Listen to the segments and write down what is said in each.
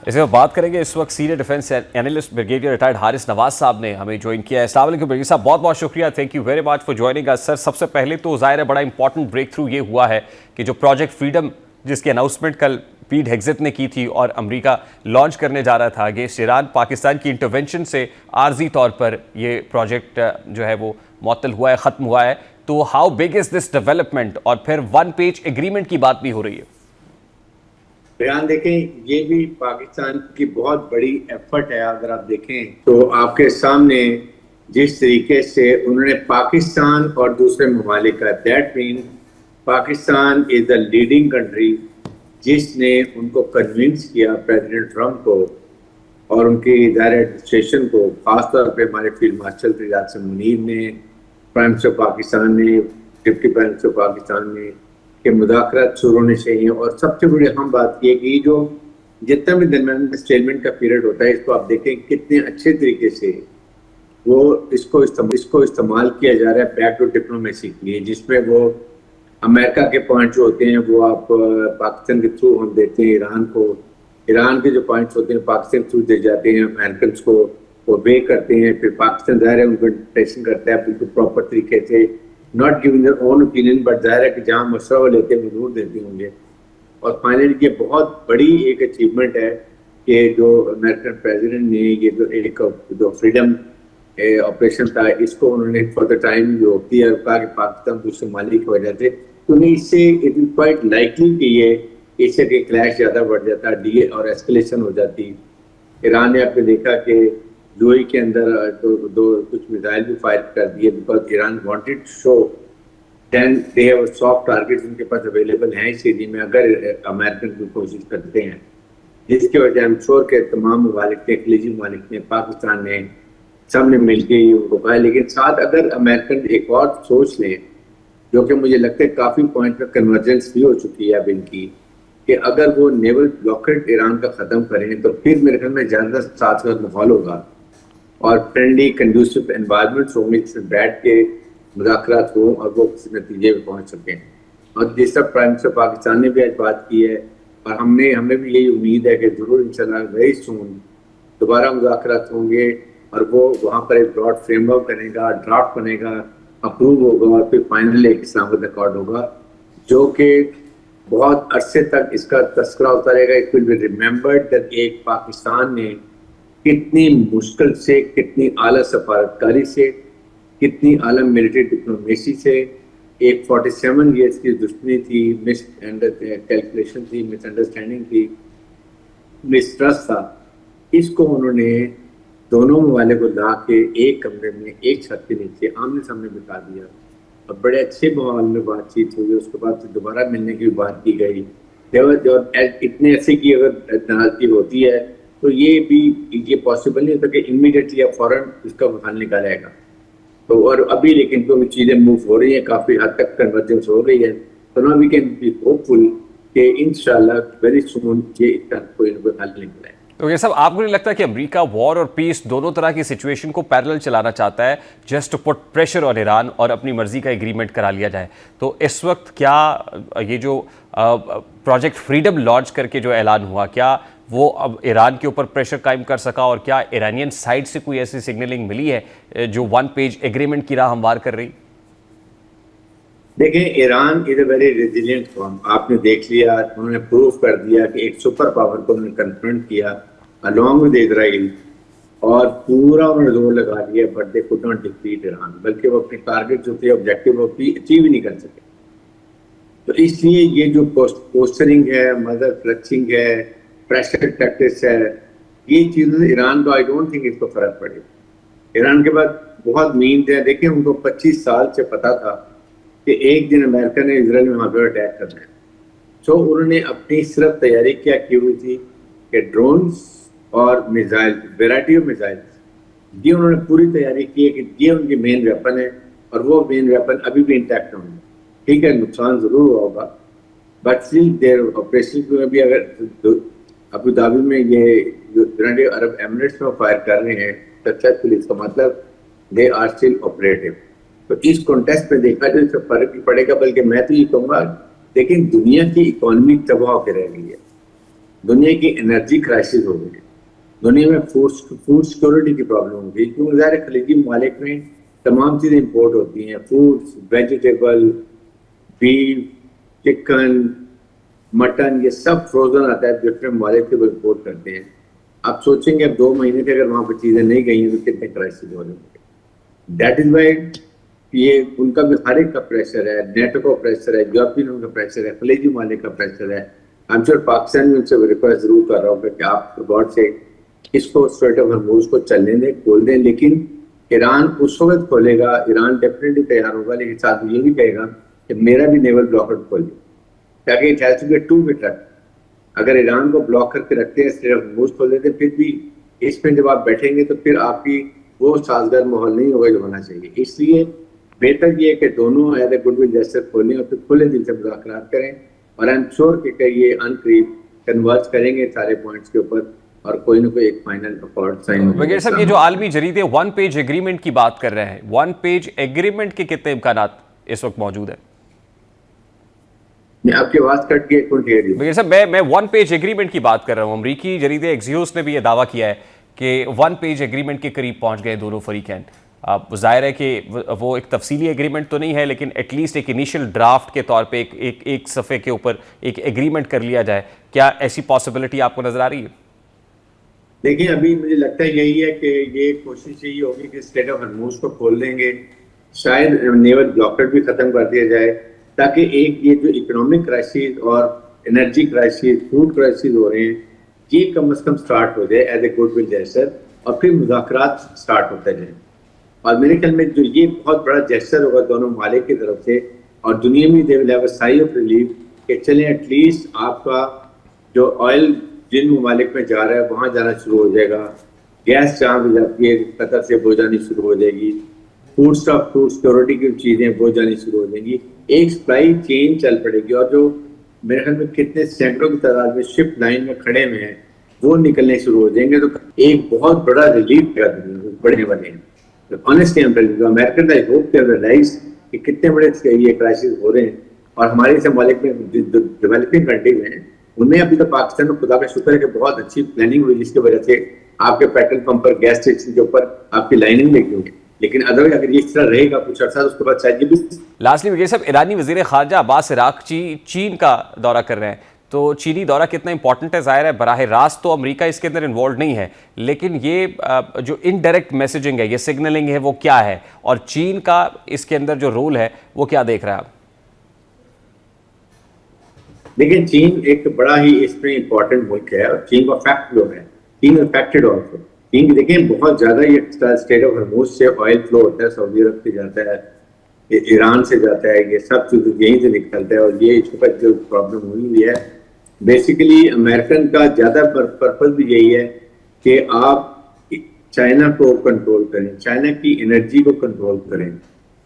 اس میں بات کریں گے اس وقت senior defence analyst brigadier retired Haris Nawaz sahab نے ہمیں جوائن کیا ہے. السلام علیکم بریگیڈیئر صاحب, بہت بہت شکریہ, thank you very much for joining اس. سر سب سے پہلے تو ظاہر ہے بڑا امپورٹنٹ بریک تھرو یہ ہوا ہے کہ جو پروجیکٹ فریڈم جس کی اناؤنسمنٹ کل پیٹ ہیگزٹ نے کی تھی اور امریکہ لانچ کرنے جا رہا تھا اگینسٹ ایران, پاکستان کی انٹرونشن سے عارضی طور پر یہ پروجیکٹ جو ہے وہ معطل ہوا ہے, ختم ہوا ہے. تو how big is this development, اور پھر ون پیج ایگریمنٹ کی بات بھی ہو رہی ہے. بیان دیکھیں, یہ بھی پاکستان کی بہت بڑی ایفرٹ ہے. اگر آپ دیکھیں تو آپ کے سامنے جس طریقے سے انہوں نے پاکستان اور دوسرے ممالک کا, that mean Pakistan is the leading country جس نے ان کو کنونس کیا پریزیڈنٹ ٹرمپ کو اور ان کی ادارہ ایڈمنسٹریشن کو, خاص طور پہ ہمارے فیلڈ مارشل ریاض منیر نے, پرائم منسٹر پاکستان نے, ڈپٹی پرائم منسٹر پاکستان نے, کہ مذاکرات شروع ہونے چاہیے. اور سب سے بڑی اہم بات یہ کہ جو جتنا بھی درمیان اسٹیلمنٹ کا پیریڈ ہوتا ہے, اس کو آپ دیکھیں کتنے اچھے طریقے سے وہ اس کو استعمال کیا جا رہا ہے بیک ٹو ڈپلومیسی کے لیے, جس میں وہ امریکہ کے پوائنٹ جو ہوتے ہیں وہ آپ پاکستان کے تھرو ہم دیتے ہیں ایران کو, ایران کے جو پوائنٹس ہوتے ہیں پاکستان تھرو دے جاتے ہیں امریکنس کو, وہ وے کرتے ہیں, پھر پاکستان ظاہر ہے ان کو انٹرپریٹیشن کرتا ہے بالکل پراپر طریقے سے, not giving their own opinion, but ظاہر ہے کہ جہاں مشورہ لیتے ہیں وہ ضرور دیتے ہوں گے. اور فائنلی یہ بہت بڑی ایک اچیومنٹ ہے کہ جو امریکن پریزیڈنٹ نے یہ جو ایک جو فریڈم آپریشن تھا اس کو انہوں نے فار دا ٹائم جو کیا اور کہا کہ پاکستان دوسرے ممالک کی وجہ سے, تو نہیں اس سے اٹ از کوائٹ لائکلی کہ یہ اس سے کہ کلیش زیادہ بڑھ جاتا, ڈی اور ایسکلیشن ہو جاتی. ایران نے آپ نے دیکھا کہ یوئی کے اندر دو کچھ میزائل بھی فائر کر دیے because Iran wanted to show then they have soft targets ان کے پاس اویلیبل ہیں اس ایریا میں اگر امریکن کی کوشش کرتے ہیں, جس کی وجہ ہم شور کے تمام ممالک نے, خلیجی ممالک نے, پاکستان نے, سب نے مل کے ان کو کہا. لیکن ساتھ اگر امریکن ایک اور سوچ لیں جو کہ مجھے لگتا ہے کافی پوائنٹ پہ کنورجنس بھی ہو چکی ہے اب ان کی, کہ اگر وہ نیول بلاکیڈ ایران کا ختم کریں تو پھر میرے خیال میں زیادہ ساتھ ساتھ ماحول ہوگا اور فرینڈلی کنڈیوسو انوائرمنٹس ہوں گے جس میں بیٹھ کے مذاکرات ہوں اور وہ کسی نتیجے پہ پہنچ سکیں. اور جس طرح پرائم منسٹر پاکستان نے بھی آج بات کی ہے اور ہمیں بھی یہی امید ہے کہ ضرور انشاءاللہ ویری سون دوبارہ مذاکرات ہوں گے اور وہ وہاں پر ایک براڈ فریم ورک بنے گا, ڈرافٹ بنے گا, اپروو ہوگا اور پھر فائنل ایک اسلام آباد ایکارڈ ہوگا جو کہ بہت عرصے تک اس کا تذکرہ ہوتا رہے گا. It will be remembered that ایک پاکستان نے کتنی مشکل سے, کتنی اعلیٰ سفارتکاری سے, کتنی اعلیٰ ملٹری ڈپلومیسی سے, ایک 47 ایئرس کی دشمنی تھی, مس کیلکولیشن تھی, مس انڈرسٹینڈنگ تھی, مسٹرسٹ تھا, اس کو انہوں نے دونوں ممالک کو لا کے ایک کمرے میں ایک چھت کے نیچے آمنے سامنے بتا دیا اور بڑے اچھے ماحول میں بات چیت ہوئی. اس کے بعد دوبارہ ملنے کی بات کی گئی. اتنے ایسے کی اگر ناراضگی ہوتی ہے تو یہ پاسبل نہیں ہوتا کہ امیڈیٹلی یا فوراً اس کا حل نکالا جائے گا. تو اور ابھی لیکن تو چیزیں موو ہو رہی ہیں, کافی حد تک کنورجنس ہو رہی ہے, تو نا وی کین بی ہوپ فل کہ انشاءاللہ ویری سون یہ اس کا کوئی نہ کوئی حل نکلے. تو یہ سب آپ کو نہیں لگتا کہ امریکہ وار اور پیس دونوں طرح کی سچویشن کو پیرلل چلانا چاہتا ہے just to put pressure on Iran اور اپنی مرضی کا ایگریمنٹ کرا لیا جائے؟ تو اس وقت کیا یہ جو پروجیکٹ فریڈم لانچ کر کے جو اعلان ہوا, کیا وہ اب ایران کے اوپر پریشر قائم کر سکا, اور کیا ایرانین سائڈ سے کوئی ایسی سگنلنگ ملی ہے جو ون پیج ایگریمنٹ کی راہ ہموار کر رہی؟ دیکھیں, ایران از اے ویری ریزیلینٹ قوم. آپ نے دیکھ لیا, انہوں نے پروف کر دیا کہ ایک سپر پاور کو انہوں نے کنفرنٹ کیا along with اسرائیل, اور پورا انہوں نے زور لگا دیا, but they could not defeat Iran, بلکہ وہ اپنے ٹارگیٹ جو تھے آبجیکٹیو وہ اچیو ہی نہیں کر سکے. تو اس لیے یہ جو پوسٹرنگ ہے, مدر کلچنگ ہے, پریشر ٹیکٹکس ہے, یہ چیزیں ایران کو آئی ڈونٹ تھنک اس کو فرق پڑے. ایران کے بعد بہت نیند ہے. دیکھیں, ان کو 25 سال سے پتا تھا کہ ایک دن امریکہ نے اسرائیل میں وہاں پہ اٹیک کرنا ہے. سو انہوں نے اپنی صرف تیاری کیا کی ہوئی تھی کہ ڈرونز اور میزائل, ویرائٹی آف میزائل, یہ انہوں نے پوری تیاری کی ہے کہ یہ ان کی مین ویپن ہے اور وہ مین ویپن ابھی بھی انٹیکٹ ہوں گے. ٹھیک ہے, نقصان ضرور ہوا ہوگا, بٹ اسٹل دیر آپریشن میں بھی اگر ابو دھابی میں یہ یونائیٹڈ عرب ایمریٹس میں فائر کر رہے ہیں سکسیسفلی, اس کا مطلب دے آر اسٹل آپریٹو. تو اس کانٹیکسٹ میں دیکھا جائے تو فرق ہی پڑے گا. بلکہ میں تو یہ کہوں گا, لیکن دنیا کی اکانومی تباہ ہو کے رہ گئی ہے. دنیا کی انرجی کرائسس ہو گئی, دنیا میں فوڈ سیکورٹی کی پرابلم ہو گئی, کیونکہ ظاہر خلیجی ممالک میں تمام چیزیں امپورٹ ہوتی ہیں, fruits, vegetable, beef, chicken, mutton, یہ سب فروزن آتا ہے ڈفرینٹ ممالک سے وہ امپورٹ کرتے ہیں. آپ سوچیں گے اب 2 مہینے سے اگر وہاں پہ چیزیں نہیں گئی ہیں تو کتنے کرائسس ہو رہے ہوں گے. دیٹ از وائی یہ ان کا بھی ہر ایک کا پریشر ہے, نیٹو کا پریشر ہے, یورپین کا پریشر ہے, خلیجی ممالک کا پریشر ہے. ہم شور پاکستان میں ان سے ریکویسٹ ضرور کر رہا ہوں کہ آپ گاڈ سے اس کو اسٹریٹ آف ہرموز کو چلنے دیں, کھول دیں, لیکن ایران اس وقت کھولے گا, ایران ڈیفینیٹلی تیار ہوگا, لیکن ساتھ یہ بھی کہے گا کہ میرا بھی نیول بلاکر کھولے, تاکہ it has to be two way track. اگر ایران کو بلاک کر کے رکھتے ہیں, اسٹریٹ آف ہرموز کھول دیتے, پھر بھی اس میں جب آپ بیٹھیں گے تو پھر آپ کی وہ سازگار ماحول نہیں ہوگا جو ہونا چاہیے. اس لیے بہتر یہ ہے کہ دونوں ایز اے گڈ ول جیسر کھولیں اور پھر کھلے دل سے مذاکرات کریں, اور آئی ایم شیور کہ یہ ان قریب کنورج کریں گے سارے پوائنٹس کے اوپر اور کوئی نہ کوئی ایک فائنل اکارڈ سائن ہو. وگیر صاحب, یہ جو عالمی جریدے 1 پیج ایگریمنٹ کی بات کر رہے ہیں, 1 پیج ایگریمنٹ کے کتنے امکانات اس وقت موجود ہیں؟ میں آپ کی آواز کٹ کے وگیر صاحب, میں 1 پیج ایگریمنٹ کی بات کر رہا ہوں. امریکی جریدے ایکزیوس نے بھی یہ دعویٰ کیا ہے کہ 1 پیج ایگریمنٹ کے قریب پہنچ گئے دونوں فریقین. ظاہر ہے کہ وہ ایک تفصیلی ایگریمنٹ تو نہیں ہے, لیکن ایٹ لیسٹ ایک انیشل ڈرافٹ کے طور پہ ایک صفحے کے اوپر ایک ایگریمنٹ کر لیا جائے. کیا ایسی پاسبلٹی آپ کو نظر آ رہی ہے؟ دیکھیں, ابھی مجھے لگتا ہے یہی ہے کہ یہ کوشش یہی ہوگی کہ اسٹریٹ آف ہرموز کو کھول دیں گے, شاید نیول بلاکر بھی ختم کر دیا جائے, تاکہ ایک یہ جو اکنامک کرائسس اور انرجی کرائسس, فوڈ کرائسس ہو رہے ہیں, یہ کم از کم سٹارٹ ہو جائے ایز اے گڈ ول جیسر, اور پھر مذاکرات سٹارٹ ہوتے جائیں. اور میرے خیال میں جو یہ بہت بڑا جیسر ہوگا دونوں ممالک کی طرف سے, اور دنیا میں they will have a sigh of relief کہ چلیں ایٹ لیسٹ آپ کا جو آئل جن ممالک میں جا رہا ہے وہاں جانا شروع ہو جائے گا, گیس جہاں بھی جاتی ہے قطر سے وہ جانی شروع ہو جائے گی, فوڈ اسٹاک, فوڈ سیکورٹی کی چیزیں وہ جانی شروع ہو جائیں گی, ایک سپلائی چین چل پڑے گی. اور جو میرے خیال میں کتنے سینکڑوں کی تعداد میں شپ لائن میں کھڑے ہوئے ہیں وہ نکلنے شروع ہو جائیں گے, تو ایک بہت بڑا ریلیف بڑھنے والے ہیں. Honestly, I'm telling you, Americans, I hope they realize کہ کتنے بڑے یہ کرائسس ہو رہے ہیں, اور ہمارے سے ممالک میں ڈیولپنگ کنٹریز ہیں ان میں ابھی تو پاکستان میں خدا کا شکر ہے کہ بہت اچھی پلاننگ ہوئی, جس کی وجہ سے آپ کے پیٹرول پمپ پر, گیس اسٹیشن کے اوپر آپ کی لائننگ لگی ہوگی. لیکن ادروائز اگر یہ اس طرح رہے گا کچھ عرصہ, اس کے بعد شاید یہ بھی. لاسٹلی وگیر صاحب, ایرانی وزیر خارجہ عباس عراقچی چین کا دورہ کر رہے ہیں, تو چینی دورہ کتنا امپورٹنٹ ہے؟ ظاہر ہے براہ راست تو امریکہ اس کے اندر انوالوڈ نہیں ہے, لیکن یہ جو انڈائریکٹ میسیجنگ ہے, یہ سگنلنگ ہے, وہ کیا ہے, اور چین کا اس کے اندر جو رول ہے وہ کیا دیکھ رہا ہے آپ؟ دیکھیں, چین ایک بڑا ہی اس میں امپورٹنٹ ملک ہے, اور چین کا فیکٹ جو ہے, چین افیکٹڈ آلسو. چین کی دیکھیں بہت زیادہ یہ اسٹریٹ آف ہرموز سے آئل فلو ہوتا ہے, سعودی عرب سے جاتا ہے, ایران سے جاتا ہے, یہ سب چیز یہیں سے نکلتا ہے. اور یہ اس وقت جو پرابلم ہوئی ہوئی ہے, بیسیکلی امریکن کا زیادہ پرپز بھی یہی ہے کہ آپ چائنا کو کنٹرول کریں, چائنا کی انرجی کو کنٹرول کریں.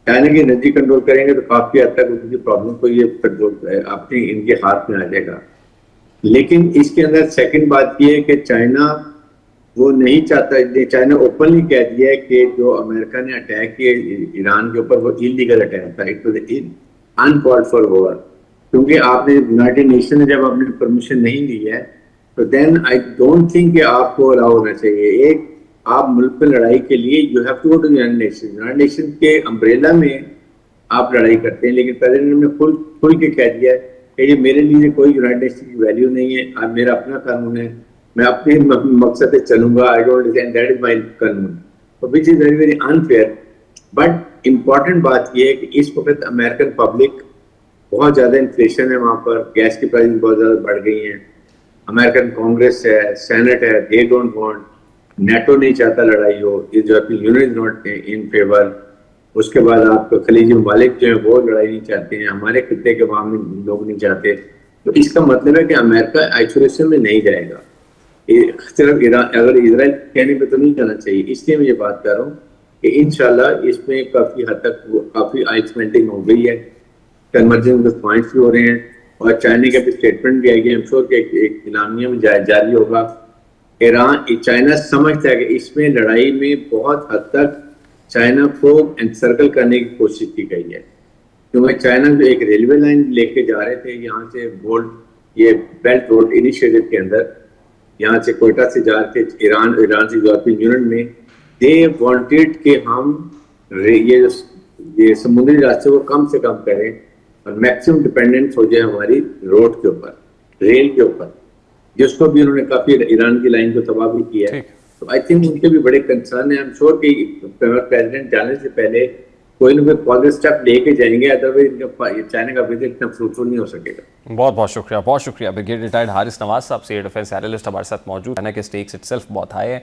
چائنا کی انرجی کنٹرول کریں گے تو کافی حد تک ان کی پرابلم کو یہ کنٹرول اپنے ان کے ہاتھ میں آ جائے گا. لیکن اس کے اندر سیکنڈ بات یہ ہے کہ چائنا وہ نہیں چاہتا, چائنا اوپنلی کہہ دیا ہے کہ جو امریکہ نے اٹیک کیا ایران کے اوپر وہ انلیگل اٹیک تھا, اٹ واز انکالڈ فار وار. کیونکہ آپ نے یونائٹیڈ نیشن نے جب آپ نے پرمیشن نہیں لی ہے تو دین آئی ڈونٹ تھنک کہ آپ کو الاؤ ہونا چاہیے. ایک آپ ملک پہ لڑائی کے لیے you have to go to United Nation, United Nation کے امبریلا میں آپ لڑائی کرتے ہیں. لیکن پریزیڈنٹ نے کھل کے کہہ دیا کہ یہ میرے لیے کوئی یونائٹیڈ نیشن کی ویلیو نہیں ہے, اب میرا اپنا قانون ہے, میں اپنے مقصد پہ چلوں گا, I don't and that is my قانون, which is very very unfair. But important بات یہ ہے کہ اس وقت امریکن پبلک بہت زیادہ انفلیشن ہے وہاں پر, گیس کی پرائز بہت زیادہ بڑھ گئی ہیں. امریکن کانگریس ہے, سینٹ ہے, دے ڈونٹ وانٹ, نیٹو نہیں چاہتا لڑائی ہو, European Union is not in favour. اس کے بعد آپ کو خلیجی ممالک جو ہیں وہ لڑائی نہیں چاہتے ہیں, ہمارے خطے کے عوامی لوگ نہیں چاہتے. تو اس کا مطلب ہے کہ امریکہ آئسولیشن میں نہیں جائے گا. صرف ایران اگر اسرائیل کہنے پہ تو نہیں جانا چاہیے. اس لیے میں یہ بات کر رہا ہوں کہ انشاءاللہ اس میں کافی حد تک کافی آئسمنٹنگ ہو گئی ہے, کنورجنس پوائنٹس بھی ہو رہے ہیں, اور چائنا کا بھی اسٹیٹمنٹ بھی آئی گیا. ایم شور کہ ایک اعلامیہ میں جاری ہوگا. چائنا سمجھتا ہے کہ اس میں لڑائی میں بہت حد تک چائنا کو انسرکل کرنے کی کوشش کی گئی ہے, کیونکہ چائنا جو ایک ریلوے لائن لے کے جا رہے تھے یہاں سے بولٹ یہ بیلٹ روڈ انیشیٹو کے اندر یہاں سے کوئٹہ سے جا کے ایران سے یورپین یونین میں دے وانٹیڈ کہ ہم یہ سمندری راستے کو کم سے کم کریں اور میکسیمم ڈپینڈنس ہو جائے ہماری روڈ کے اوپر، ریل کے اوپر، جس کو بھی انہوں نے کافی ایران کی لائن کو تباہ بھی کیا ہے. تو آئی تھنک ان کے بھی بڑے کنسرن ہیں. آئی ایم شیور کہ پریزیڈنٹ جانے سے پہلے کوئی نہ کوئی پازیٹیو اسٹیپ لے کے جائیں گے، ادروائز ان کا چائنا کا وزٹ اتنا فروٹفل نہیں ہو سکے گا. بہت شکریہ بریگیڈیئر ریٹائرڈ حارث نواز صاحب، سی ڈیفینس اینالسٹ ہمارے ساتھ موجود. چائنا کے سٹیکس اٹ سیلف بہت ہائی ہیں.